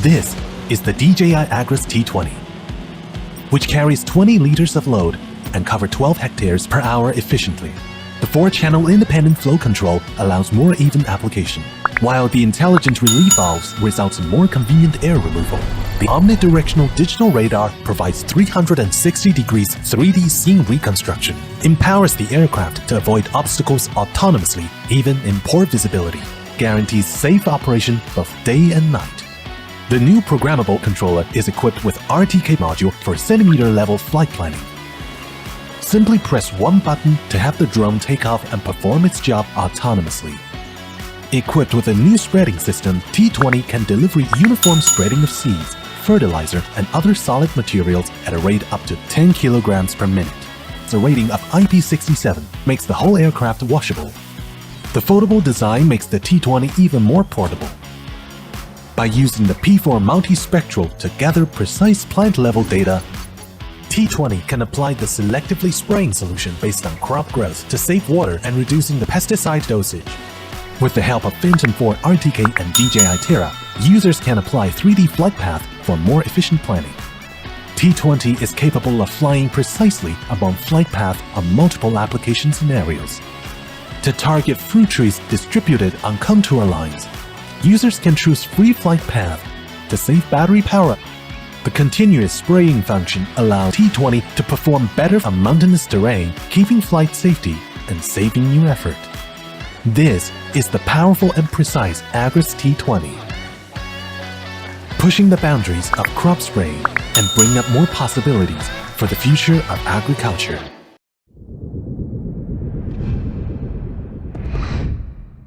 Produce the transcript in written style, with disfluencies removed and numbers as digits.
This is the DJI Agras T20, which carries 20 liters of load and covers 12 hectares per hour efficiently. The 4-channel independent flow control allows more even application, while the intelligent relief valves results in more convenient air removal. The Omnidirectional digital radar provides 360 degrees 3D scene reconstruction, empowers the aircraft to avoid obstacles autonomously, even in poor visibility, guarantees safe operation both day and night. The new programmable controller is equipped with RTK module for centimeter-level flight planning. Simply press one button to have the drone take off and perform its job autonomously. Equipped with a new spreading system, T20 can deliver uniform spreading of seeds, fertilizer, and other solid materials at a rate up to 10 kilograms per minute. The rating of IP67 makes the whole aircraft washable. The foldable design makes the T20 even more portable. By using the P4 multispectral to gather precise plant-level data, T20 can apply the selectively spraying solution based on crop growth to save water and reducing the pesticide dosage. With the help of Phantom 4 RTK and DJI Terra, users can apply 3D flight path for more efficient planning. T20 is capable of flying precisely along flight path on multiple application scenarios. To target fruit trees distributed on contour lines, users can choose free flight path to save battery power. The continuous spraying function allows T20 to perform better on mountainous terrain, keeping flight safety and saving you effort. This is the powerful and precise Agras T20, pushing the boundaries of crop spraying and bringing up more possibilities for the future of agriculture.